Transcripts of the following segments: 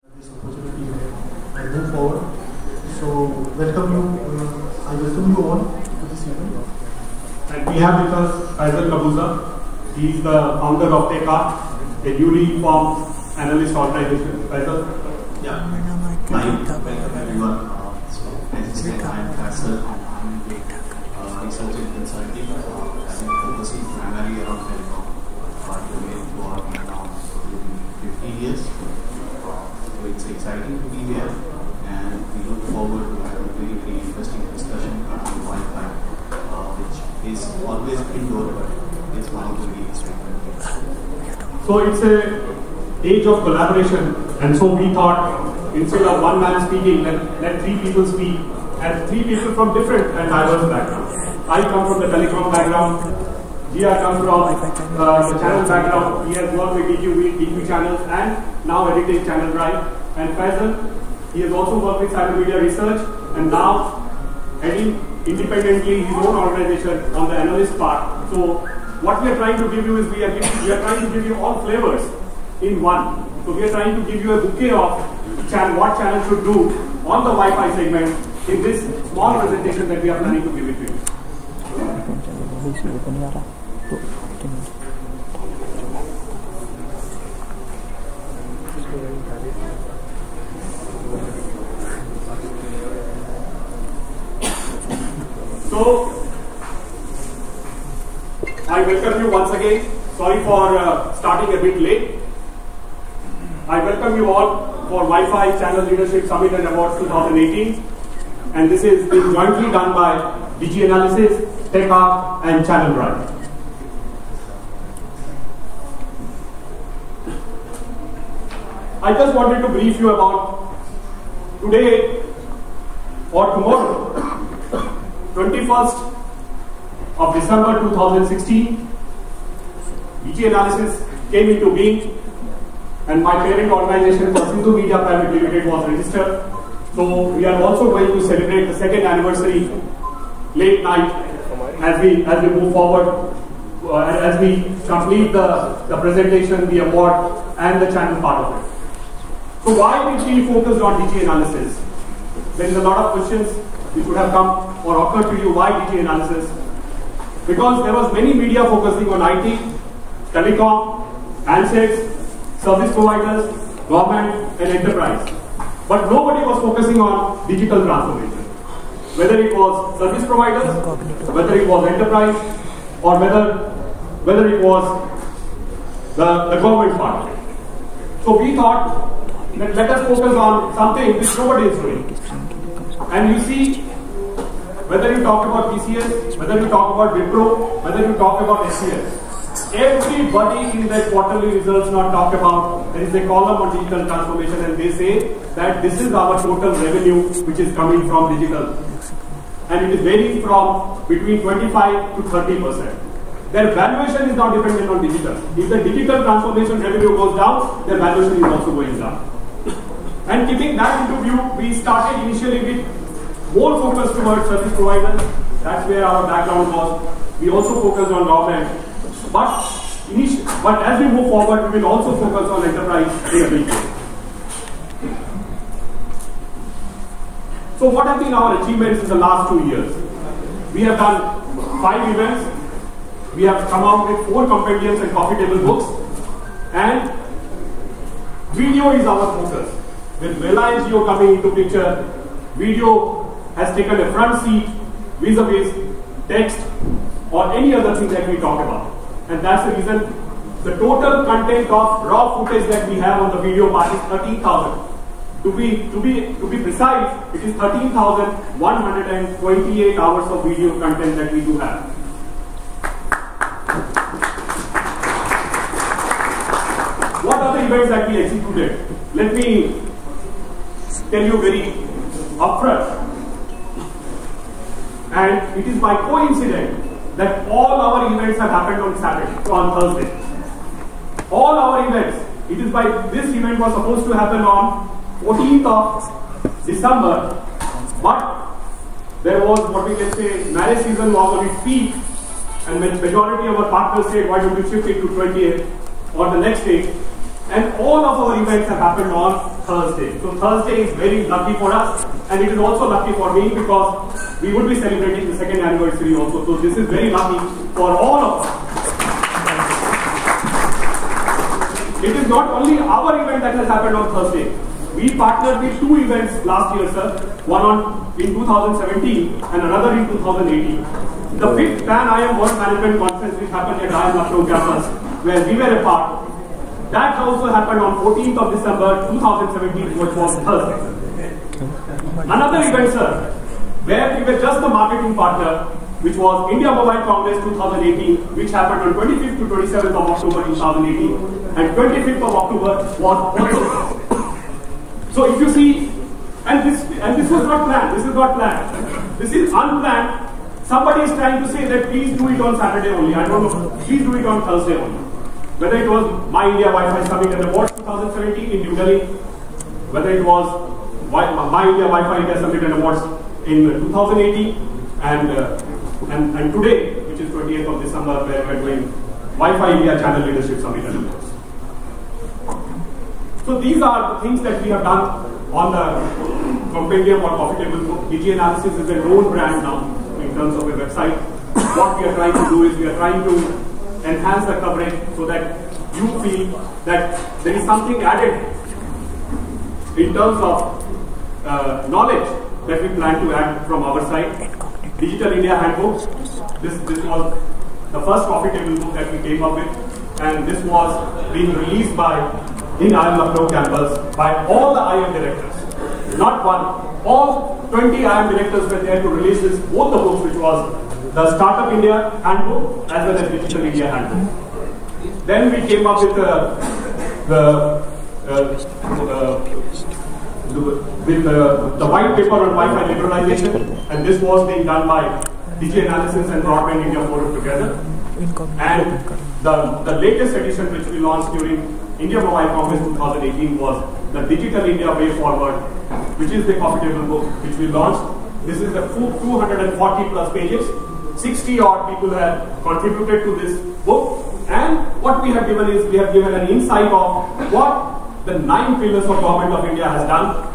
This opportunity and move forward. So welcome you. I welcome you all to this event. And we have with us Faisal Kabuza. He is the founder of TechArt, a newly formed analyst organization. Faisal? Yeah. Hi, welcome everyone. As I said, I am Faisal. I'm a research and consulting, focusing primarily around telecom. Domain for now 15 years. So it's exciting to be here, and we look forward to having a very, very interesting discussion on Wi-Fi, which is always indoor, but it's one of the very exciting things. So it's a age of collaboration, and so we thought instead of one man speaking, let three people speak, and three people from different and diverse backgrounds. I come from the telecom background. Gia comes from the channel background. He has worked with DQ channels and now editing Channel Drive. And Faisal, he has also worked with cyber media research and now heading independently his own organization on the analyst part. So what we are trying to give you is we are trying to give you all flavors in one. So we are trying to give you a bouquet of what channel should do on the Wi-Fi segment in this small presentation that we are planning to give it to you. So, I welcome you once again. Sorry for starting a bit late. I welcome you all for Wi-Fi Channel Leadership Summit and Awards 2018. And this is being jointly done by DigiAnalysys, TechArt and Channel Drive. I just wanted to brief you about today or tomorrow, 21st of December 2016, DigiAnalysys came into being and my parent organization for Sindhu Media Private Limited was registered. So we are also going to celebrate the second anniversary late night as we move forward, as we complete the presentation, the award and the channel part of it. So why did we focus on DigiAnalysys? There is a lot of questions which would have come or occurred to you. Why DigiAnalysys? Because there was many media focusing on IT, telecom, handsets, service providers, government and enterprise. But nobody was focusing on digital transformation. Whether it was service providers, whether it was enterprise, or whether it was the government part of it. So we thought that let us focus on something which nobody is doing. And you see, whether you talk about TCS, whether you talk about Wipro, whether you talk about SCS, everybody in their quarterly results not talk about, there is a column on digital transformation and they say that this is our total revenue which is coming from digital. And it is varying from between 25 to 30%. Their valuation is not dependent on digital. If the digital transformation revenue goes down, their valuation is also going down. And keeping that into view, we started initially with more focus towards service providers. That's where our background was. We also focused on government. But as we move forward, we will also focus on enterprise in a big way. So what have been our achievements in the last 2 years? We have done 5 events. We have come out with 4 compendiums and coffee table books. And video is our focus. With Reliance Jio coming into picture, video has taken a front seat vis-a-vis text or any other thing that we talk about. And that's the reason the total content of raw footage that we have on the video part is 13,000. To be precise, it is 13,128 hours of video content that we do have. What are the events that we executed? Let me tell you very upfront. And it is by coincidence that all our events have happened on Saturday, on Thursday. All our events. It is by this event was supposed to happen on 14th of December, but there was what we can say marriage season was on its peak, and majority of our partners said, why don't you shift it to 20th or the next day? And all of our events have happened on Thursday. So Thursday is very lucky for us, and it is also lucky for me because we would be celebrating the second anniversary also. So this is very lucky for all of us. It is not only our event that has happened on Thursday. We partnered with two events last year, sir. One in 2017 and another in 2018. The 5th Pan-IAM World Management Conference, which happened at IAM Lucknow campus, where we were a part, that also happened on 14th of December 2017, which was Thursday. Another event, sir, where we were just the marketing partner, which was India Mobile Congress 2018, which happened on 25th to 27th of October 2018, and 25th of October was also. So if you see, and this was not planned, this is not planned, this is unplanned. Somebody is trying to say that please do it on Saturday only, I don't know, please do it on Thursday only. Whether it was My India Wi-Fi Summit and Awards 2017 in New Delhi, whether it was My India Wi-Fi India Summit and Awards in 2018, and today, which is 28th of December, where we are doing Wi-Fi India Channel Leadership Summit and Awards. So these are the things that we have done on the compendium or profitable book. DigiAnalysys is a known brand now in terms of a website. What we are trying to do is we are trying to enhance the coverage so that you feel that there is something added in terms of knowledge that we plan to add from our side. Digital India Handbook. This was the first profitable book that we came up with, and this was being released in IAM Lucknow campus by all the IAM directors. Not one, all 20 IAM directors were there to release both the books, which was the Startup India Handbook as well as Digital India Handbook. Then we came up with the white paper on Wi-Fi liberalization, and this was being done by DigiAnalysys and Broadband India Forum together. And the latest edition which we launched during India Mobile Congress 2018 was the Digital India Way Forward, which is the profitable book which we launched. This is the 240 plus pages. 60 odd people have contributed to this book, and what we have given is we have given an insight of what the 9 pillars of Government of India has done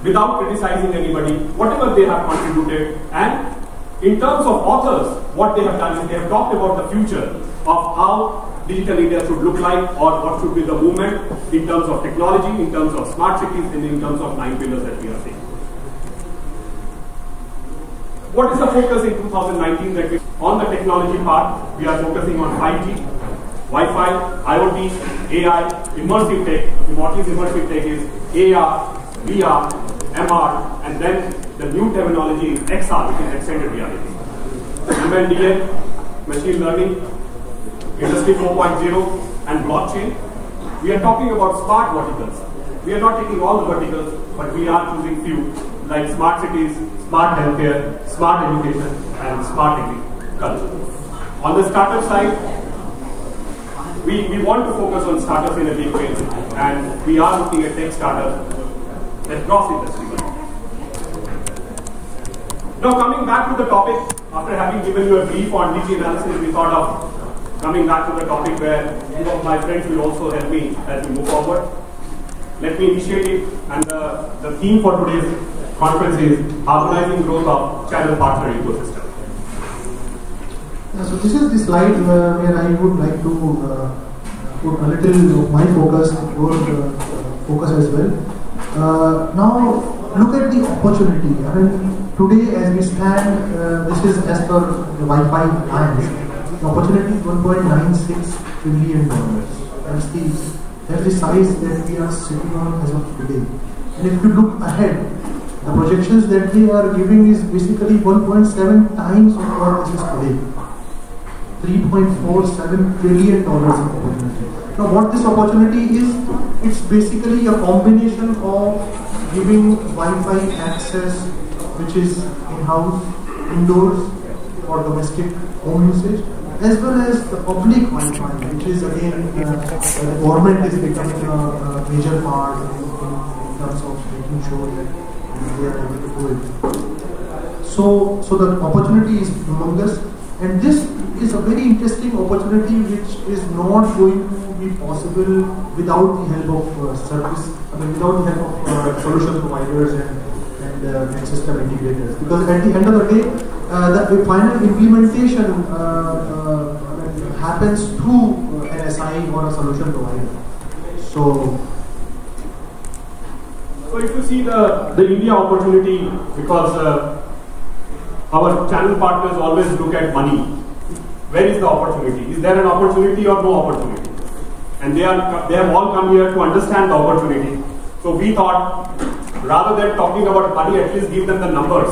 without criticizing anybody, whatever they have contributed. And in terms of authors, what they have done is they have talked about the future of how Digital India should look like, or what should be the movement in terms of technology, in terms of smart cities, and in terms of 9 pillars that we are seeing. What is the focus in 2019 that we on the technology part? We are focusing on 5G, Wi-Fi, IoT, AI, immersive tech. What is immersive tech is AR, VR, MR, and then the new terminology is XR, which is extended reality. MLDN, machine learning, Industry 4.0, and blockchain. We are talking about smart verticals. We are not taking all the verticals, but we are choosing few, like smart cities, smart healthcare, smart education, and smart agriculture. On the startup side, we want to focus on startups in a big way, and we are looking at tech startups across industry. Now coming back to the topic, after having given you a brief on DigiAnalysys, we thought of coming back to the topic where two of my friends will also help me as we move forward. Let me initiate it, and the theme for today's conference is Harmonizing Growth of Channel Partner Ecosystem. So this is the slide where I would like to put a little of my focus, your focus as well. Now look at the opportunity. I mean, today as we stand, this is as per the Wi-Fi Alliance. The opportunity is $1.96 trillion. That's the size that we are sitting on as of today. And if you look ahead, the projections that they are giving is basically 1.7 times of what this is today. $3.47 trillion of opportunity. Now what this opportunity is, it's basically a combination of giving Wi-Fi access, which is in-house, indoors, for domestic home usage, as well as the public Wi-Fi, which is again, the government is becoming a major part in terms of making sure that they are able to do it. So the opportunity is humongous. And this is a very interesting opportunity which is not going to be possible without the help of without the help of solution providers and system integrators. Because at the end of the day, the final implementation happens through an SI or a solution provider. So if you see the India opportunity, because our channel partners always look at money. Where is the opportunity? Is there an opportunity or no opportunity? And they have all come here to understand the opportunity. So we thought, rather than talking about money, at least give them the numbers.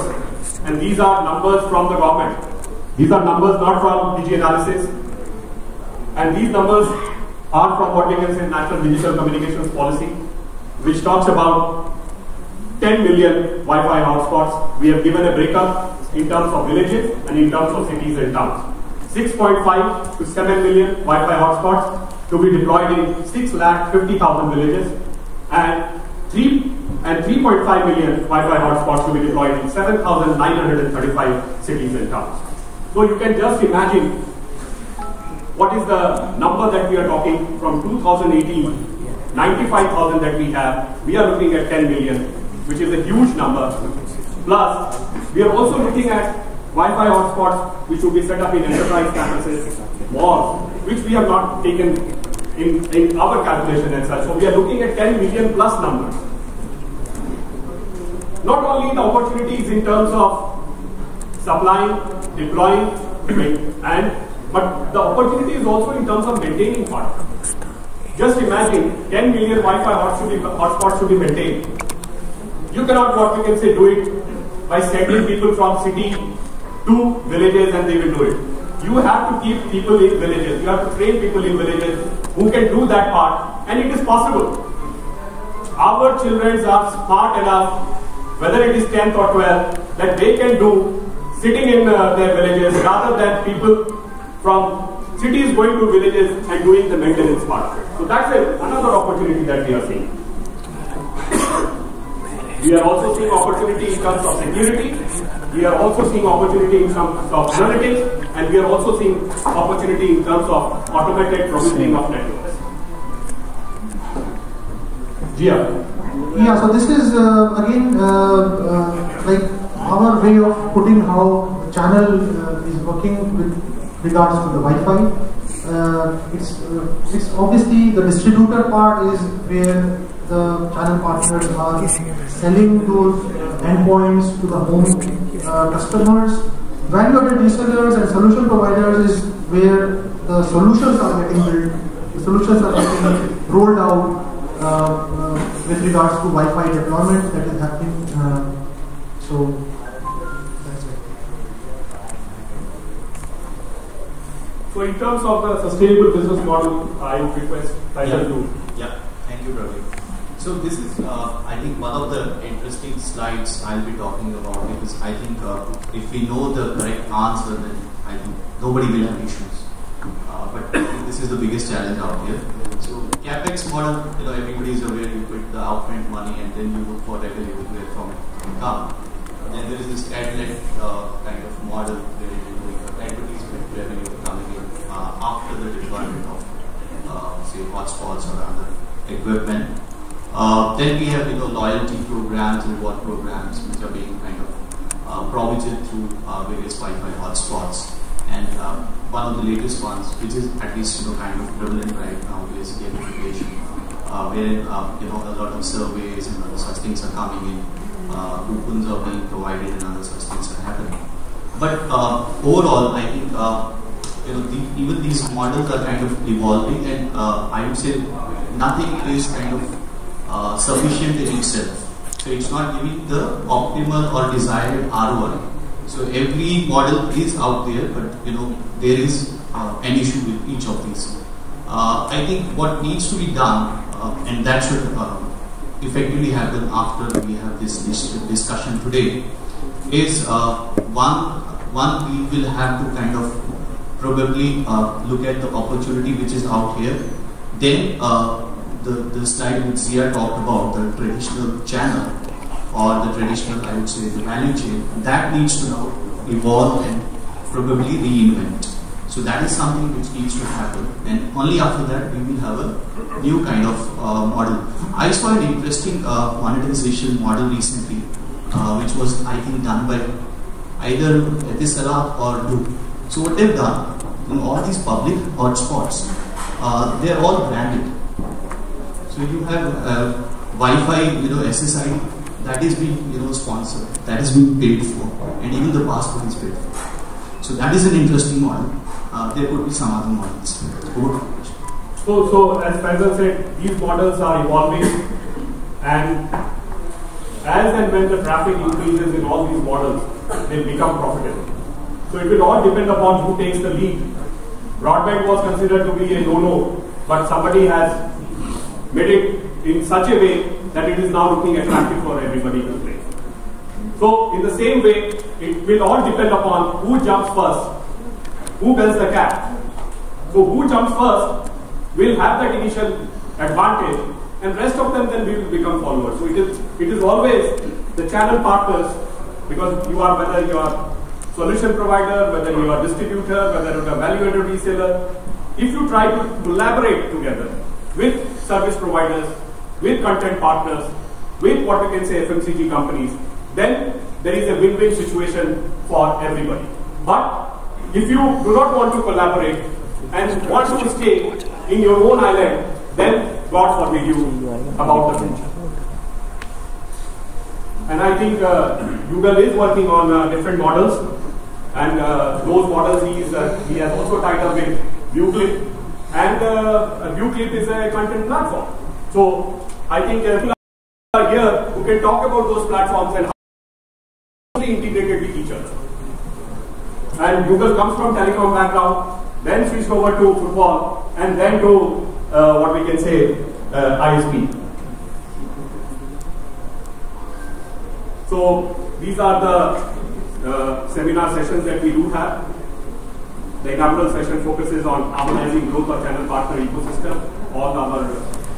And these are numbers from the government. These are numbers not from DigiAnalysys. And these numbers are from what we can say National Digital Communications Policy, which talks about 10 million Wi-Fi hotspots. We have given a breakup in terms of villages and in terms of cities and towns. 6.5 to 7 million Wi-Fi hotspots to be deployed in 6,50,000 villages, and 3.5 million Wi-Fi hotspots to be deployed in 7,935 cities and towns. So you can just imagine what is the number that we are talking from 2018, 95,000 that we have. We are looking at 10 million, which is a huge number. Plus, we are also looking at Wi-Fi hotspots which will be set up in enterprise campuses, malls, which we have not taken in our calculation and such. So we are looking at 10 million plus numbers. Not only the opportunities in terms of supplying, deploying, but the opportunity is also in terms of maintaining part. Just imagine 10 million Wi-Fi hotspots to be maintained. You cannot, what we can say, do it by sending people from city to villages and they will do it. You have to keep people in villages. You have to train people in villages who can do that part, and it is possible. Our children are smart enough, whether it is 10th or 12th, that they can do sitting in their villages rather than people from cities going to villages and doing the maintenance part. So that's another opportunity that we are seeing. We are also seeing opportunity in terms of security. We are also seeing opportunity in terms of analytics, and we are also seeing opportunity in terms of automated provisioning of networks. Yeah, so this is again like our way of putting how the channel is working with regards to the Wi-Fi. It's obviously the distributor part is where the channel partners are selling those endpoints to the home customers. Value-added resellers and solution providers is where the solutions are getting built, the solutions are getting rolled out with regards to Wi-Fi deployment that is happening. So that's it. So in terms of the sustainable business model, I request Tyson to. Yeah, thank you, Ravi. So this is, I think, one of the interesting slides I'll be talking about, because I think if we know the correct answer, then I think nobody will have issues. But I think this is the biggest challenge out here. So CapEx model, everybody is aware, you put the upfront money and then you look for revenue where from it come. Then there is this ad-led kind of model where you do advertisement revenue coming in after the deployment of say hotspots or other equipment. Then we have loyalty programs, reward programs, which are being kind of provisioned through various Wi-Fi hotspots. And one of the latest ones, which is at least kind of prevalent right now, is gamification, wherein a lot of surveys and other such things are coming in, coupons are being provided, and other such things are happening. But overall, I think even these models are kind of evolving, and I would say nothing is kind of sufficient in itself. So it's not giving the optimal or desired ROI. So every model is out there, but there is an issue with each of these. I think what needs to be done, and that should effectively happen after we have this discussion today, is one we will have to kind of probably look at the opportunity which is out here. Then the slide which Zia talked about, the traditional channel or the traditional, I would say, the value chain, that needs to now evolve and probably reinvent. So that is something which needs to happen, and only after that we will have a new kind of model. I saw an interesting monetization model recently, which was, I think, done by either Etisalat or Do. So what they've done, all these public hotspots, they are all branded. So you have Wi-Fi, SSI, that is being sponsored, that is being paid for, and even the password is paid for. So that is an interesting model. There could be some other models. So as Faisal said, these models are evolving, and as and when the traffic increases in all these models, they become profitable. So it will all depend upon who takes the lead. Broadband was considered to be a no-no, but somebody has made it in such a way that it is now looking attractive for everybody to play. So in the same way, it will all depend upon who jumps first, who builds the cat. So who jumps first will have that initial advantage, and rest of them then will become followers. So it is always the channel partners, because you are, whether you are solution provider, whether you are distributor, whether you are value-added reseller, if you try to collaborate together with service providers, with content partners, with what we can say FMCG companies, then there is a win-win situation for everybody. But if you do not want to collaborate and want to stay in your own island, then God forbid you about the future. And I think Google is working on different models, and those models he has also tied up with ViewClip, and ViewClip is a content platform. So I think people are here who can talk about those platforms and how they integrated with each other. And Google comes from telecom background, then switched over to football, and then to what we can say ISP. So these are the seminar sessions that we do have. The inaugural session focuses on harmonizing growth of channel partner ecosystem. All our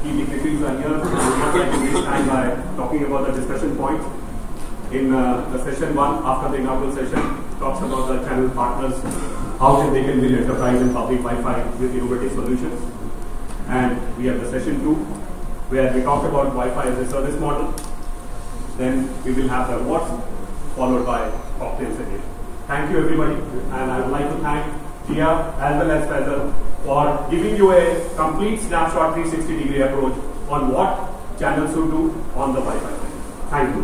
key dignitaries are here. We are not going to waste time by talking about the discussion points. In the session 1, after the inaugural session, talks about the channel partners, how they can build enterprise and public Wi-Fi with innovative solutions. And we have the session 2, where we talk about Wi-Fi as a service model. Then we will have the awards, followed by cocktails again. Thank you everybody, and I would like to thank Gia as well as Faisal for giving you a complete snapshot 360-degree approach on what channels should do on the Wi-Fi. Thank you.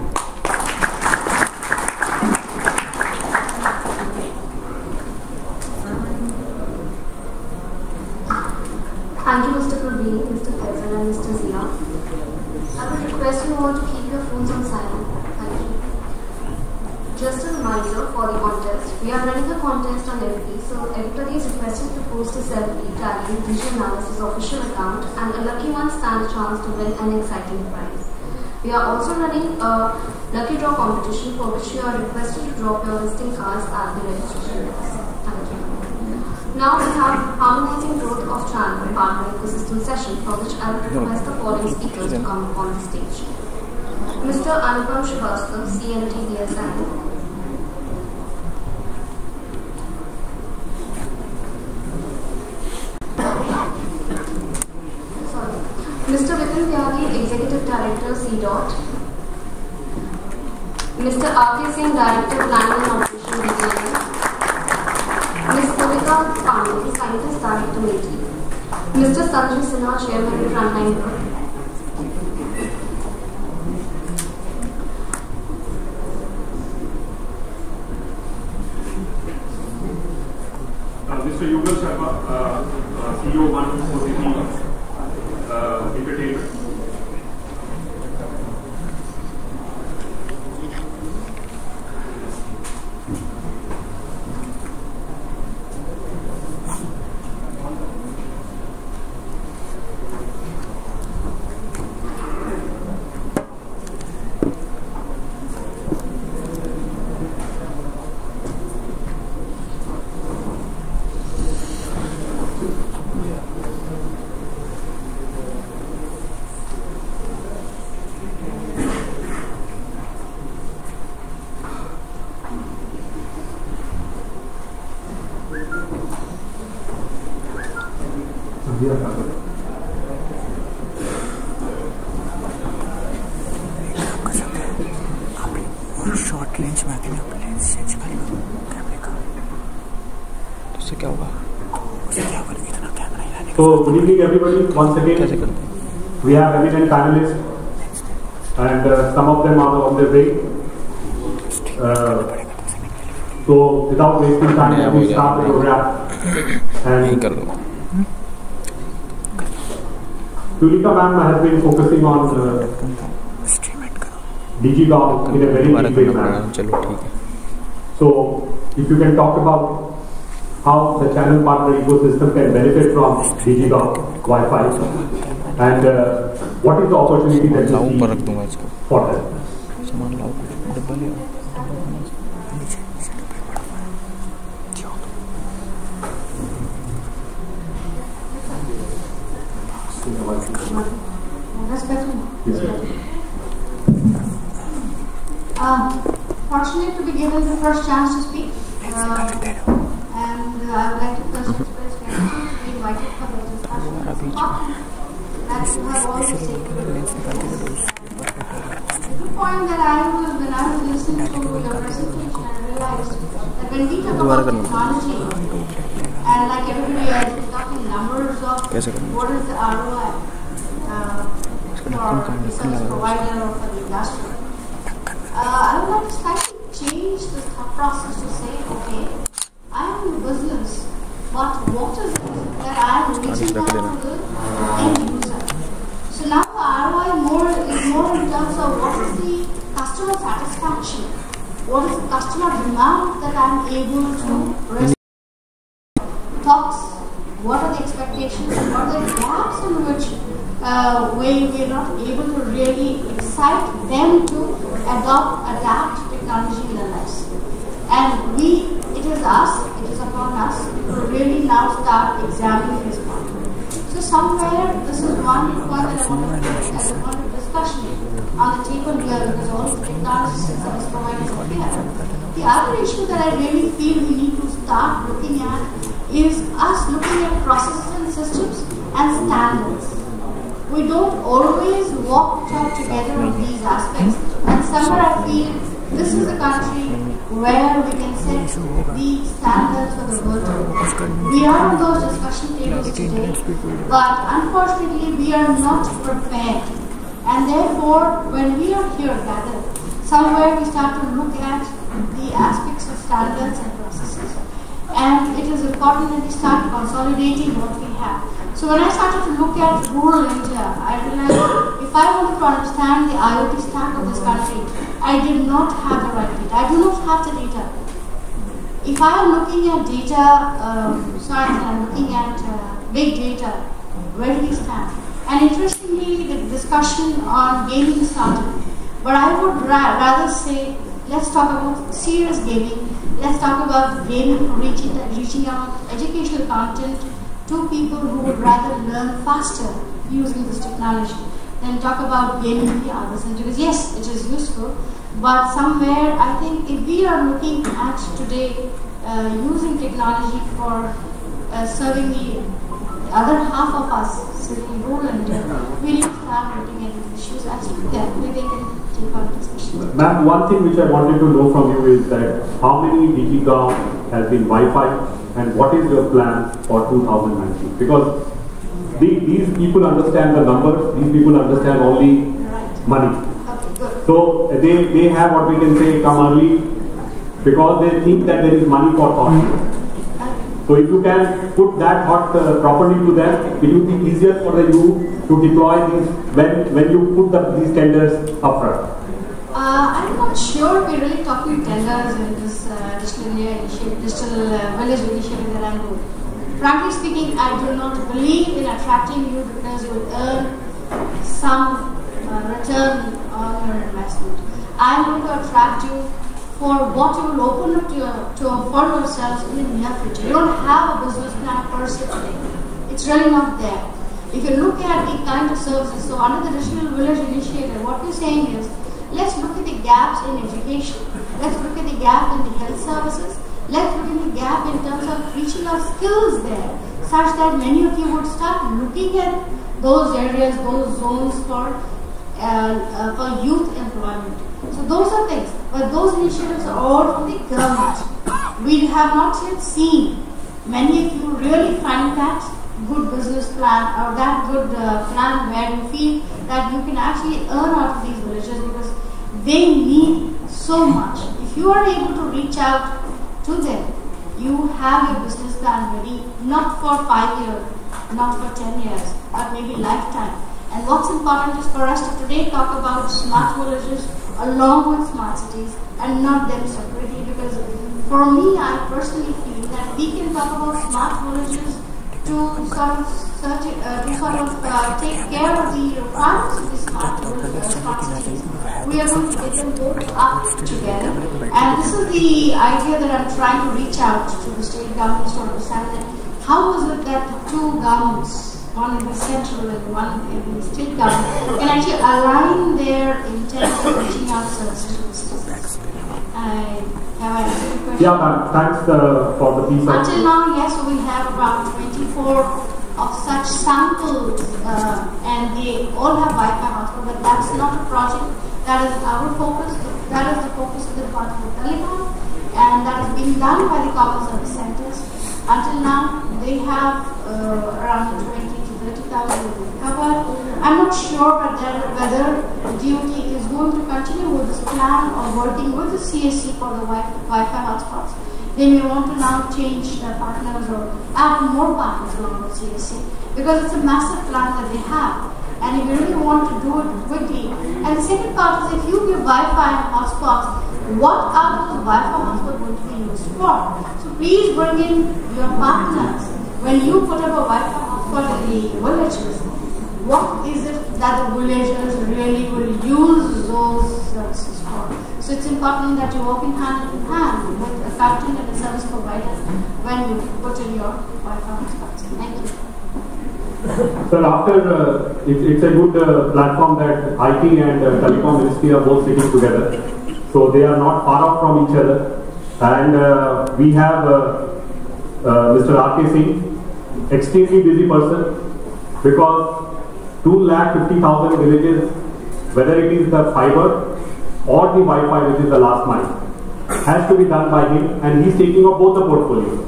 Thank you, Mr. Praveen, Mr. Faisal, and Mr. Zia. I would request you all to keep your phones on silent. Thank you. Just a reminder for the contest. We are running a contest on FB, so everybody is requested to post a selfie tagging DigiAnalysys official account, and a lucky one stand a chance to win an exciting prize. We are also running a lucky draw competition for which you are requested to drop your visiting cards at the registration desk. Thank you. Now we have harmonizing growth of channel partner ecosystem session, for which I would request the following speakers to come on the stage. Mr. Anupam Srivastava, CNT DSI. Mr. Vipin Tyagi, Executive Director, C.Dot. Mr. R.K. Singh, Director, Planning and Operation, DGANalysys. Ms. Kavita Pandey, Scientist, Director, MITI. Mr. Sanjay Sinha, Chairman, Frontline Group. Mr. Yugal Sharma, CEO, 124 City Entertainment. Short range में आके lens change कर लो कैमरे का, तो उससे क्या होगा? उससे क्या होगा? इतना कैमरा हिलाने का। So good evening everybody. Once again, कैसे करते हैं? we have eminent panelists, and some of them are on their way. So without wasting time, we start the program. नहीं कर लो। Tulika ma'am has been focusing on DigiAnalysys in a very deep way manner. चलो ठीक है। So if you can talk about how the channel partner ecosystem can benefit from DigiAnalysys Wi-Fi, and what is the opportunity that you ऊपर रख see दूंगा इसको। for that? सामान लाओ, डब्बा ले आओ। That's better. Yes, sir. Fortunate to be given the first chance to speak, and I would like to first express gratitude to be invited for this discussion. That you have all the stakeholders. The point that when I was listening to your presentation, I realized that when we talk about technology, and like everybody else, we're talking numbers of what is the ROI for the service provider or for the industry. I would like to slightly change the thought process to say, okay, I am in business, but what is it that I am reaching out to the end user? So now the ROI is more in terms of what is the customer satisfaction, what is the customer demand that I am able to respond. Talks, what are the expectations, what are the gaps in which we are not able to really excite them to adapt technology in their lives. And it is upon us to really now start examining this point. So somewhere, this is one point that I want to discussion on the table here, because all the technology service providers are here. The other issue that I really feel we need to start looking at is us looking at processes and systems and standards. We don't always talk together on these aspects, and somewhere I feel this is a country where we can set the standards for the world. We are on those discussion tables today, but unfortunately we are not prepared. And therefore, when we are here gathered, somewhere we start to look at the aspects of standards and processes. And it is important that we start consolidating what we have. So when I started to look at rural India, I realized if I wanted to understand the IoT stack of this country, I did not have the right data. I do not have the data. If I am looking at data science and I'm looking at big data, where do we stand? And interestingly, the discussion on gaming started. But I would rather say, let's talk about serious gaming. Let's talk about gaming reaching out educational content to people who would rather learn faster using this technology than talk about gaming the other center. Because yes, it is useful, but somewhere I think if we are looking at today using technology for serving the other half of us sitting in rural India, we need to start looking at these issues as well. Maybe I can take on discussion. Ma'am, one thing which I wanted to know from you is that how many DigiGam has been Wi-Fi, and what is your plan for 2019? Because these people understand the numbers, these people understand only money. Okay, good. So they have what we can say come early because they think that there is money for thought. So if you can put that thought properly to them, it will be easier for you to deploy these when you put these tenders upfront. I'm not sure we're really talking tenders in this digital village initiative that I'm doing. Frankly speaking, I do not believe in attracting you because you will earn some return on your investment. I'm going to attract you for what you will open up for yourselves in the near future. You don't have a business plan per se today. It's really not there. If you look at the kind of services, so under the digital village initiative, what we're saying is, let's look at the gaps in education. Let's look at the gap in the health services. let's look in the gap in terms of reaching our skills there, such that many of you would start looking at those areas, those zones for youth employment. So those are things, but those initiatives are all from the government. We have not yet seen many of you really find that good business plan or that good plan where you feel that you can actually earn out of these villages, because they need so much. If you are able to reach out to them, you have your business plan ready, not for 5 years, not for 10 years, but maybe lifetime. And what's important is for us to today talk about smart villages along with smart cities and not them separately, because for me, I personally feel that we can talk about smart villages to sort of take care of the requirements of the smart cities. We are going to get them both up together, and this is the idea that I'm trying to reach out to the state governments to understand that how is it that the two governments, one in the central and one in the state government, can actually align their intent of reaching out services to the citizens. Have I answered the question? Yeah, thanks for the piece. Until now, yes, we have about 24 of such samples, and they all have Wi-Fi hotspot, but that's not a project. That is our focus. That is the focus of the Department of Telecom, and that is being done by the common service centers. Until now, they have around 20 to 30,000 covered. I'm not sure whether DOT is going to continue with this plan or working with the CSC for the Wi-Fi hotspots. They may want to now change their partners or add more partners along with CSC, because it's a massive plan that they have. And if you really want to do it quickly. And the second part is, if you give Wi-Fi hotspots, what are those Wi-Fi hotspots going to be used for? So please bring in your partners. When you put up a Wi-Fi hotspot in the villages, what is it that the villagers really will use those services for? So it's important that you work in hand with a factory and a service provider when you put in your Wi-Fi hotspots. Thank you. Sir, after it's a good platform that IT and Telecom Ministry are both sitting together, so they are not far off from each other, and we have Mr. R.K. Singh, extremely busy person, because 250,000 villages, whether it is the fiber or the Wi-Fi, which is the last mile, has to be done by him, and he's taking up both the portfolios,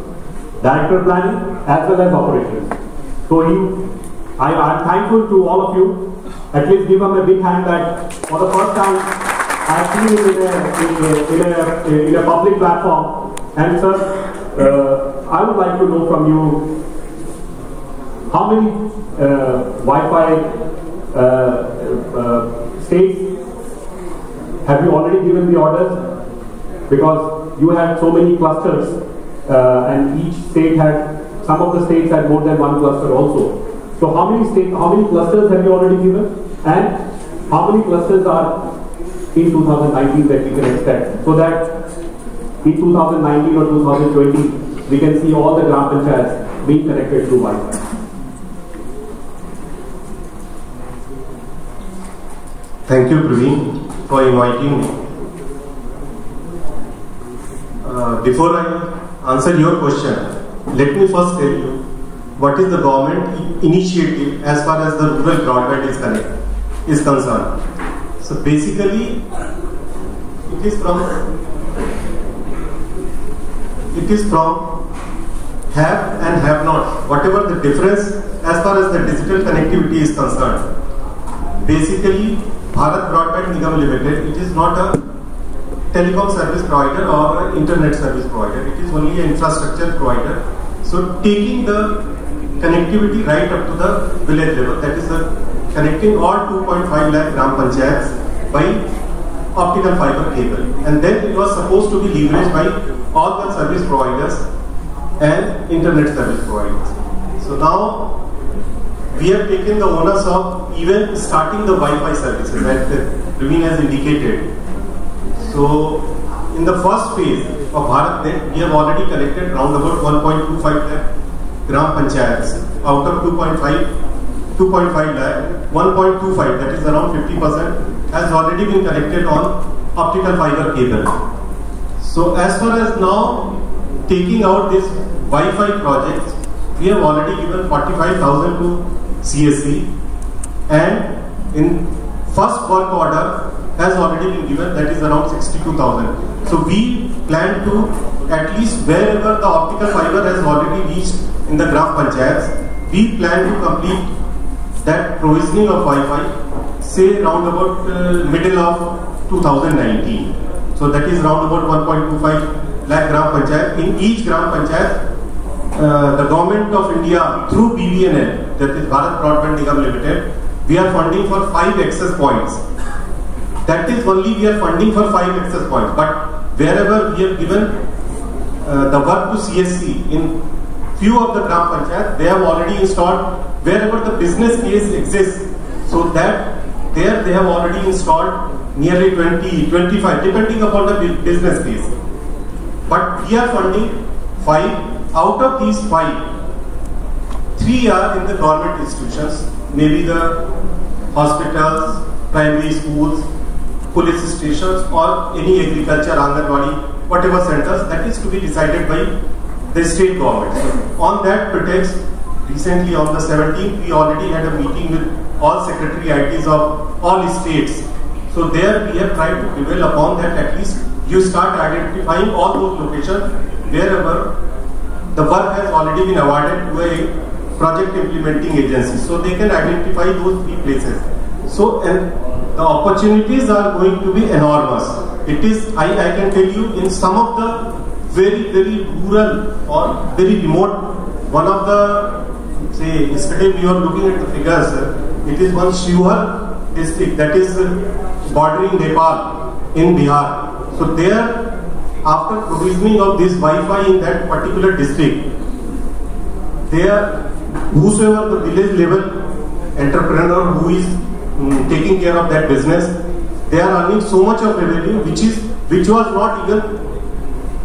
director planning as well as operations. So I'm thankful to all of you. At least give him a big hand that for the first time I've seen him in a public platform. And sir, I would like to know from you, how many Wi-Fi states have you already given the orders? Because you had so many clusters, and each state had, some of the states had more than one cluster also. So how many clusters have you already given? And how many clusters are in 2019 that we can expect? So that in 2019 or 2020, we can see all the Gram Panchayats being connected through Wi-Fi. Thank you, Praveen, for inviting me. Before I answer your question, let me first tell you what is the government initiative as far as the rural broadband is concerned. So basically, it is from have and have not, whatever the difference as far as the digital connectivity is concerned. Basically, Bharat Broadband Nigam Limited, it is not a telecom service provider or an internet service provider. It is only an infrastructure provider. So taking the connectivity right up to the village level, that is connecting all 2.5 lakh Gram Panchayats by optical fiber cable. And then it was supposed to be leveraged by all the service providers and internet service providers. So now we have taken the onus of even starting the Wi-Fi services that Praveen has indicated. So in the first phase of BharatNet, we have already connected around about 1.25 lakh Gram Panchayats. Out of 2.5 lakh, 1.25, that is around 50%, has already been connected on optical fiber cable. So as far as now taking out this Wi-Fi projects, we have already given 45,000 to CSC, and in first work order has already been given, that is around 62,000. So we plan to, at least wherever the optical fiber has already reached in the Gram Panchayats, we plan to complete that provisioning of Wi-Fi, say round about middle of 2019. So that is round about 1.25 lakh Gram Panchayat. In each Gram Panchayat, the Government of India through BBNL, that is Bharat Broadband Nigam Limited, we are funding for 5 access points. That is only we are funding for 5 access points. But wherever we have given the work to CSC, in few of the Gram Panchayat, they have already installed wherever the business case exists. So that there they have already installed nearly 20, 25, depending upon the business case. But we are funding 5. Out of these 5, 3 are in the government institutions, maybe the hospitals, primary schools, police stations, or any agriculture, Anganwadi, whatever centers, that is to be decided by the state government. So on that pretext, recently on the 17th, we already had a meeting with all secretary ITs of all states. So there we have tried to prevail upon that, at least you start identifying all those locations wherever the work has already been awarded to a project implementing agency. So they can identify those 3 places. So and the opportunities are going to be enormous. It is, I can tell you, in some of the very, very rural or very remote, one of the, say, yesterday we were looking at the figures, it is one Shiwhar district that is bordering Nepal in Bihar. So there, after provisioning of this Wi-Fi in that particular district, there, whosoever the village level entrepreneur who is taking care of that business, they are earning so much of revenue which was not even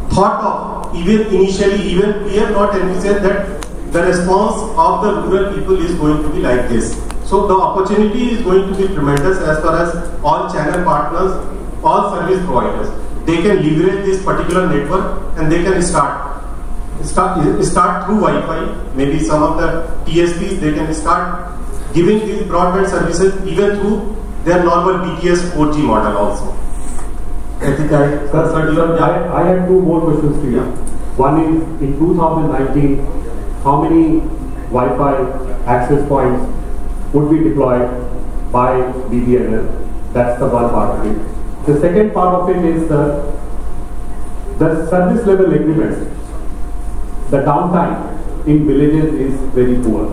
thought of, even initially, even we have not envisaged that the response of the rural people is going to be like this. So the opportunity is going to be tremendous as far as all channel partners, all service providers. They can leverage this particular network and they can start through Wi-Fi. Maybe some of the TSPs, they can start giving these broadband services even through their normal BTS 4G model also. I think I had 2 more questions to you. One is, in 2019, how many Wi-Fi access points would be deployed by BBNL? That's the one part of it. The second part of it is the service level agreements. The downtime in villages is very poor.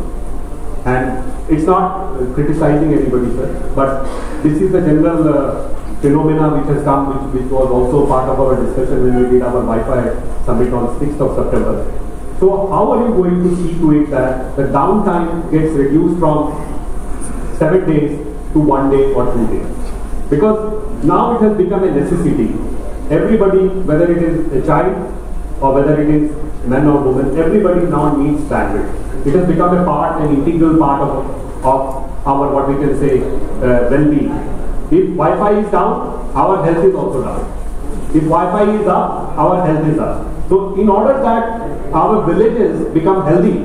And it's not criticizing anybody, sir, but this is the general phenomena which has come, which was also part of our discussion when we did our Wi-Fi summit on 6th of September. So how are you going to see to it that the downtime gets reduced from 7 days to 1 day or 2 days? Because now it has become a necessity. Everybody, whether it is a child or whether it is man or woman, everybody now needs bandwidth. It has become a part, an integral part of our, what we can say, well-being. If Wi-Fi is down, our health is also down. If Wi-Fi is up, our health is up. So in order that our villages become healthy,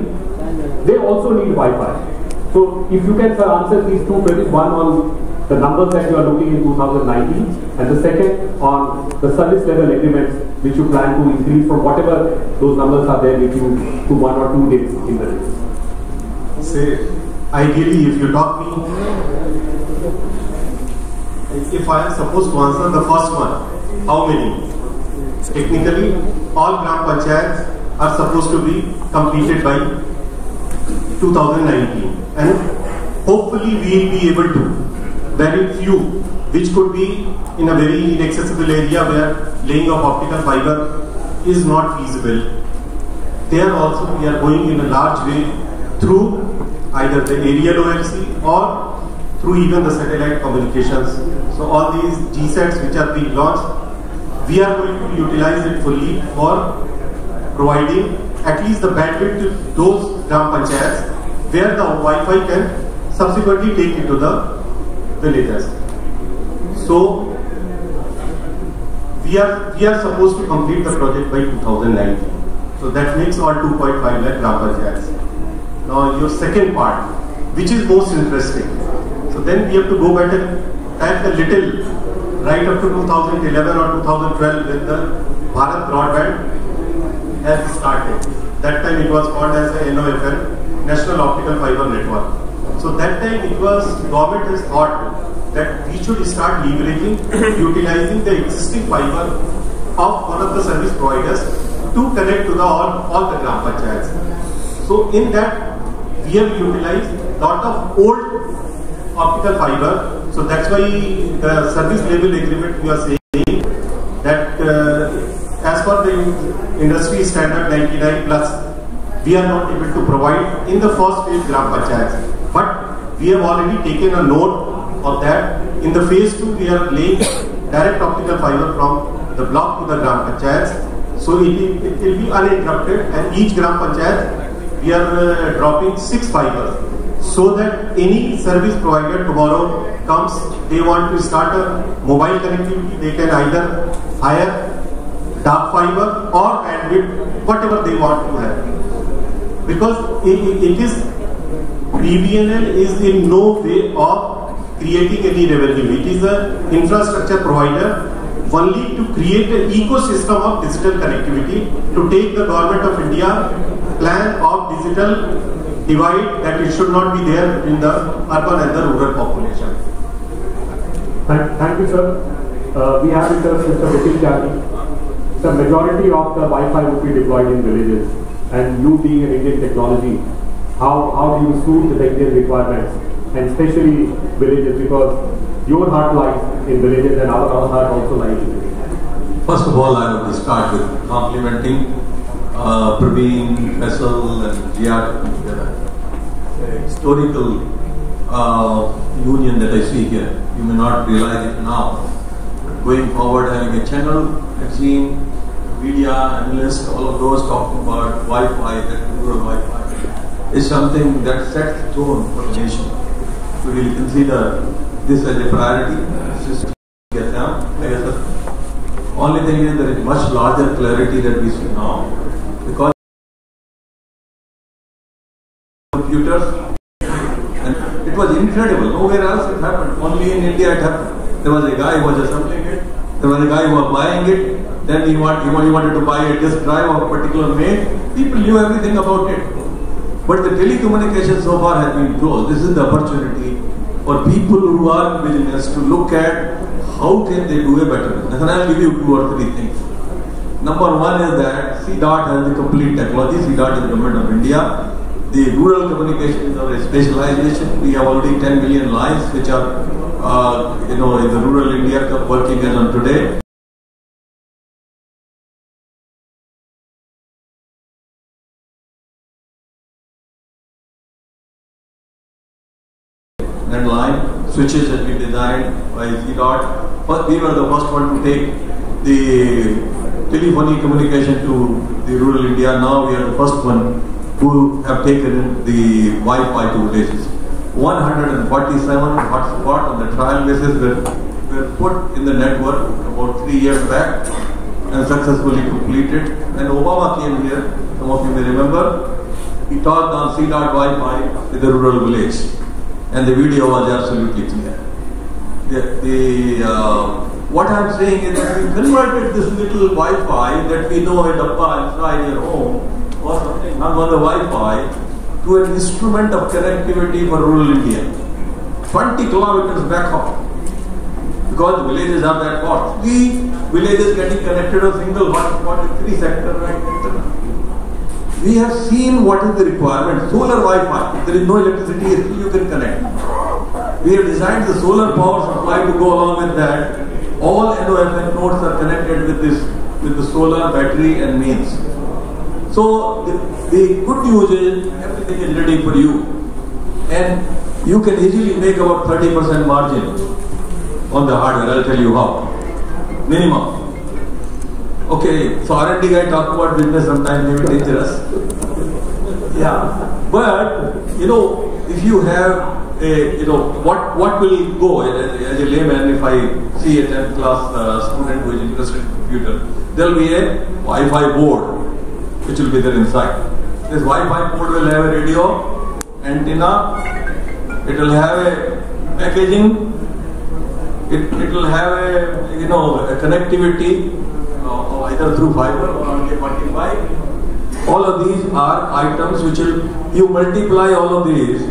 they also need Wi-Fi. So if you can answer these 2 questions, one on the numbers that you are looking in 2019, and the second on the service level agreements which you plan to increase from whatever those numbers are there with you to 1 or 2 days in the day. Say, ideally, if you talk me, if I am supposed to answer the first one, how many? Technically, all Gram Panchayats are supposed to be completed by 2019, and hopefully we will be able to. Very few, which could be in a very inaccessible area where laying of optical fiber is not feasible. There also we are going in a large way through either the aerial OFC or through even the satellite communications. So all these GSATs which are being launched, we are going to utilize it fully for providing at least the bandwidth to those Gram Panchayats where the Wi-Fi can subsequently take it to the villages. So we are supposed to complete the project by 2019. So that makes all 2.5 lakh gram panchayats. Now your second part, which is most interesting. So then we have to go back and a little right up to 2011 or 2012 when the Bharat broadband has started. That time it was called as a NOFN, National Optical Fiber Network. So that time it was, government has thought that we should start leveraging, utilizing the existing fiber of one of the service providers to connect to the all the gram panchayats. So in that we have utilized lot of old optical fiber. So that's why the service level agreement we are saying that as per the industry standard 99 plus, we are not able to provide in the first phase gram panchayats. But we have already taken a note of that. In the phase 2, we are laying direct optical fiber from the block to the gram panchayats. So it will be uninterrupted, and each gram panchayat we are dropping 6 fibers, so that any service provider tomorrow comes, they want to start a mobile connectivity, they can either hire dark fiber or bandwidth, whatever they want to have. Because it is, BBNL is in no way of creating any revenue. It is an infrastructure provider only to create an ecosystem of digital connectivity, to take the government of India plan of digital divide that it should not be there between the urban and the rural population. Thank you, sir. We have with us Mr. Vipin Jani. The majority of the Wi-Fi would be deployed in villages, and you being an Indian technology, how do you suit the Indian requirements, and especially villages, because your heart lies in villages and our heart also lies in villages. First of all, I would start with complimenting Praveen, Faisal and Jia, the historical union that I see here. You may not realize it now. Going forward, having a channel, I've seen media, analysts, all of those talking about Wi-Fi, that rural Wi-Fi, is something that sets the tone for the nation. To really consider this as a priority, just to get down. Only thing is there is much larger clarity that we see now, because computers, and it was incredible. Nowhere else it happened. Only in India it happened. There was a guy who was assembling it. There was a guy who was buying it. Then he wanted to buy a disk drive of a particular make. People knew everything about it. But the telecommunications so far has been closed. This is the opportunity for people who are in business to look at how can they do a better business. And I'll give you 2 or 3 things. Number 1 is that CDOT has the complete technology. CDOT is the government of India. The rural communications are a specialization. We have already 10 million lines which are in the rural India working as on today. And line switches that we designed by CDOT. But we were the first one to take the telephony communication to the rural India. Now we are the first one who have taken the Wi-Fi to villages. 147 hotspots on the trial basis were put in the network about 3 years back and successfully completed. When Obama came here, some of you may remember, he talked on CDOT Wi-Fi with the rural village. And the video was absolutely clear. What I'm saying is that we converted this little Wi-Fi that we know a dabba inside your home or something hung on the Wi-Fi to an instrument of connectivity for rural India. 20 kilometers back home. Because the villages are that far. 3 villages getting connected to a single hotspot in 3 sectors right. We have seen what is the requirement. Solar Wi-Fi. If there is no electricity, you can connect. We have designed the solar power supply to go along with that. All NOFN nodes are connected with the solar battery and mains. So the good news is everything is ready for you, and you can easily make about 30% margin on the hardware. I'll tell you how. Minimum. Okay, so R&D guy talk about business sometimes may be dangerous. Yeah, but if you have what will go as a layman, if I see a 10th class student who is interested in computer, there will be a Wi-Fi board. which will be there inside. This Wi-Fi port will have a radio, antenna, it will have a packaging, it will have a connectivity either through fiber or Wi-Fi. All of these are items which you multiply all of these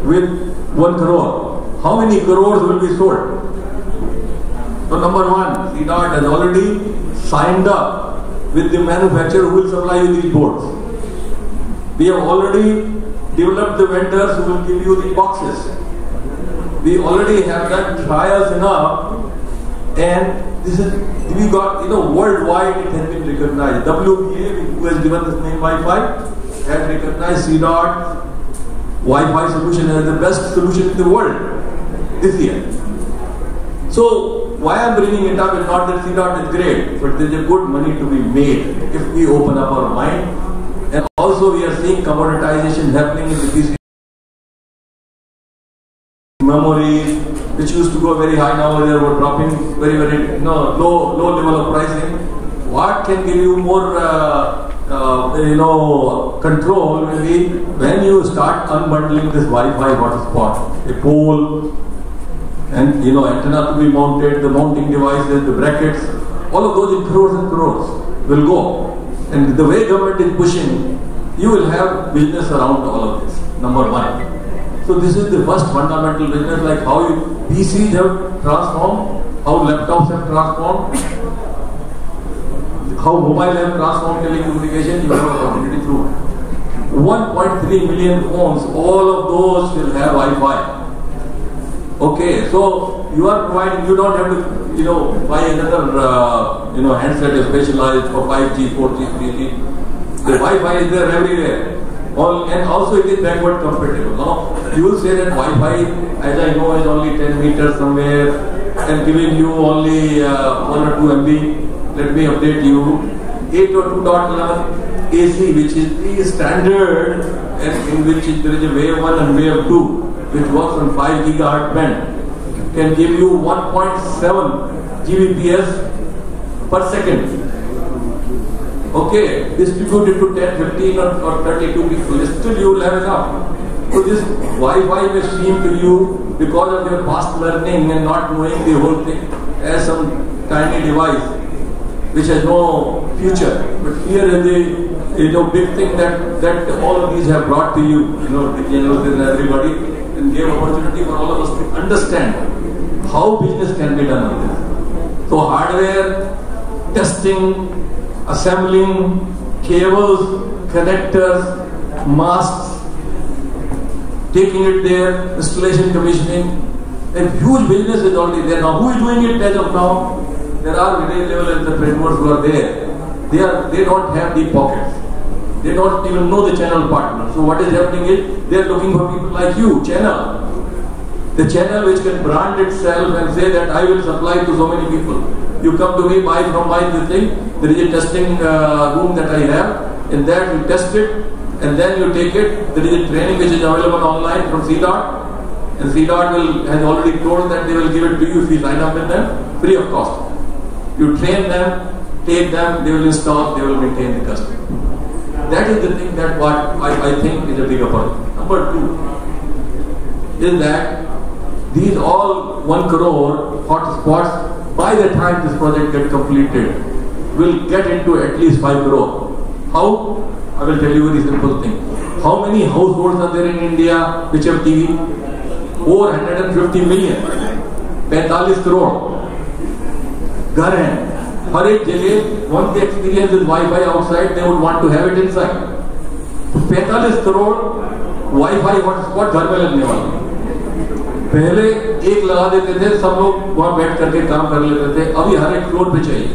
with 1 crore. How many crores will be sold? So number one, C-Dot has already signed up with the manufacturer who will supply you these boards. We have already developed the vendors who will give you the boxes. We already have done trials enough, and this is, we got, worldwide it has been recognized. WPA, who has given this name Wi-Fi, has recognized C-Dot Wi-Fi solution as the best solution in the world this year. So why I'm bringing it up is not that C-Dot is great, but there's a good money to be made if we open up our mind. And also we are seeing commoditization happening in the PC memories, which used to go very high, now they are dropping very, very low level of pricing. What can give you more control when you start unbundling this Wi-Fi hotspot, a pole, and antenna to be mounted, the mounting devices, the brackets, all of those in crores and crores will go. And the way government is pushing, you will have business around all of this. Number one. So this is the first fundamental business, like how PCs have transformed, how laptops have transformed, how mobile have transformed telecommunication. You have an opportunity through 1.3 million phones. All of those will have Wi-Fi. Okay, so you are providing. You don't have to, buy another, handset specialized for 5G, 4G, 3G. The Wi-Fi is there everywhere. And also it is backward compatible. Now, you will say that Wi-Fi, as I know, is only 10 meters somewhere and giving you only 1 or 2 MB. Let me update you. 802.11 AC, which is the standard, and in which there is a wave 1 and wave 2, which works on 5 gigahertz band, can give you 1.7 Gbps per second. Okay, distributed to 10, 15 or 32 people, still you will have enough. So this Wi-Fi may seem to you, because of your past learning and not knowing the whole thing, as some tiny device which has no future. But here is the big thing that all of these have brought to you, DigiAnalysys and everybody, and gave opportunity for all of us to understand how business can be done with this. So hardware, testing, assembling, cables, connectors, masks, taking it there, installation, commissioning. A huge business is already there. Now, who is doing it as of now? There are village level entrepreneurs who are there. They don't have deep pockets. They don't even know the channel partner. So what is happening is, they are looking for people like you, channel. The channel which can brand itself and say that I will supply to so many people. You come to me, buy from my thing. There is a testing room that I have. In that you test it, and then you take it. There is a training which is available online from C-Dot, and C-Dot has already told that they will give it to you if you sign up with them, free of cost. You train them, take them, they will install, they will maintain the customer. That is the thing that what I think is a bigger point. Number two is that these all 1 crore hotspots, by the time this project gets completed, will get into at least 5 crore. How? I will tell you a very simple thing. How many households are there in India which have TV? 450 million. 45 crore. घर हैं. हर एक जगह, once they experience this Wi-Fi outside, they would want to have it inside. तो 45 crore Wi-Fi hotspot घर में लगने वाले. पहले एक लगा देते थे, सब लोग वहां बैठ करके काम कर लेते थे. अभी हर एक फ्लोर पे चाहिए.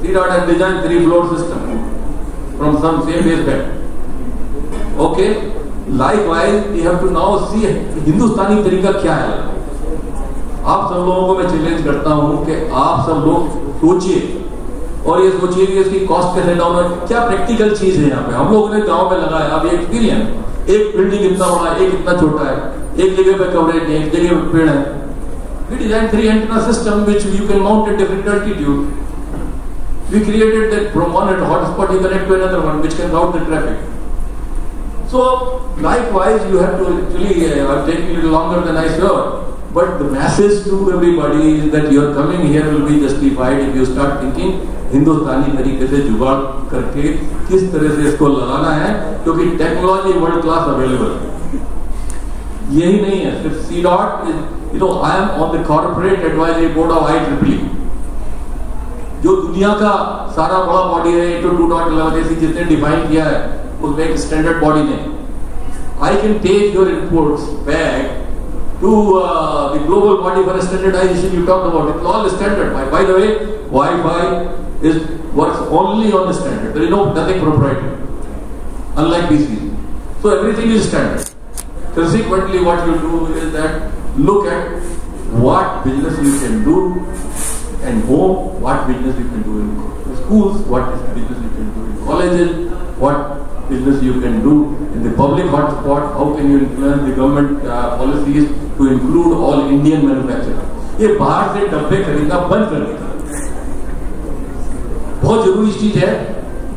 C-Dot has designed 3-floor system from some same base bed. Okay. Likewise, you have to now see हिंदुस्तानी तरीका क्या है. आप सब लोगों को मैं चैलेंज करता हूं कि आप सब लोग सोचिए, और ये सोचिए कि इसकी कॉस्ट कैसे डाउन है. क्या प्रैक्टिकल चीज है यहाँ पे. हम लोगों ने गांव में लगाया. अब एक्सपीरियंस, एक बिल्डिंग इतना बड़ा है, एक इतना छोटा है, एक जगह पे कवरेज है, एक जगह पे पेड़ है. We designed 3 antenna system which you can mount at different altitude. We created that from one hotspot you connect to another one which can route the traffic. So likewise you have to actually, I'm taking a little longer than I should, but the message to everybody is that your coming here will be justified if you start thinking हिंदुस्तानी तरीके से जुगाड़ करके किस तरह से इसको लगाना है, क्योंकि टेक्नोलॉजी वर्ल्ड क्लास अवेलेबल है. यही नहीं है सिर्फ C DOT. I am on the corporate advisory board of IEEE, जो दुनिया का सारा बड़ा बॉडी है 802.11 ऐसी जिसने डिफाइन किया है, उसमें एक स्टैंडर्ड बॉडी ने. I can take your inputs back to the global body for standardization you talked about. It's all standard. By the way, Wi-Fi works only on the standard. There is nothing proprietary, unlike PC. So everything is standard. Consequently, what you do is that look at what business you can do in home, what business you can do in schools, what business you can do in colleges, what business you can do in the public hotspot, how can you influence the government policies to include all Indian manufacturers. ये बाहर से डब्बे खरीदना बंद कर देना बहुत जरूरी चीज है.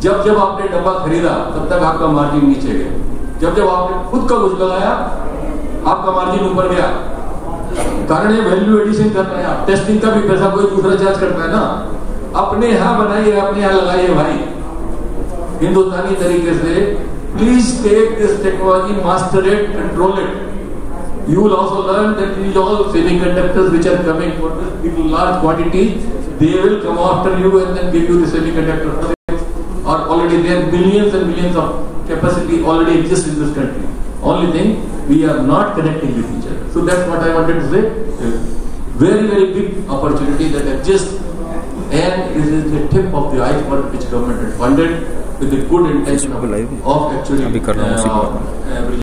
जब जब आपने डब्बा खरीदा तब तक आपका मार्जिन नीचे गया. जब जब आपने खुद का कुछ लगाया आपका मार्जिन ऊपर गया. कारण है वैल्यू एडिशन कर रहे हैं आप. टेस्टिंग का भी पैसा कोई दूसरा चार्ज करता है ना. अपने यहाँ बनाइए, अपने यहाँ लगाइए भाई हिंदुस्तानी तरीके से. Please take this technology, master it, control it. You will also learn that these all semiconductors which are coming for this large quantity, they will come after you and then give you the semiconductor projects. Are already there. Billions and billions of capacity already exist in this country. Only thing, we are not connecting with each other. So that's what I wanted to say. Very, very big opportunity that exists, and this is the tip of the iceberg which government had funded with the good intention of actually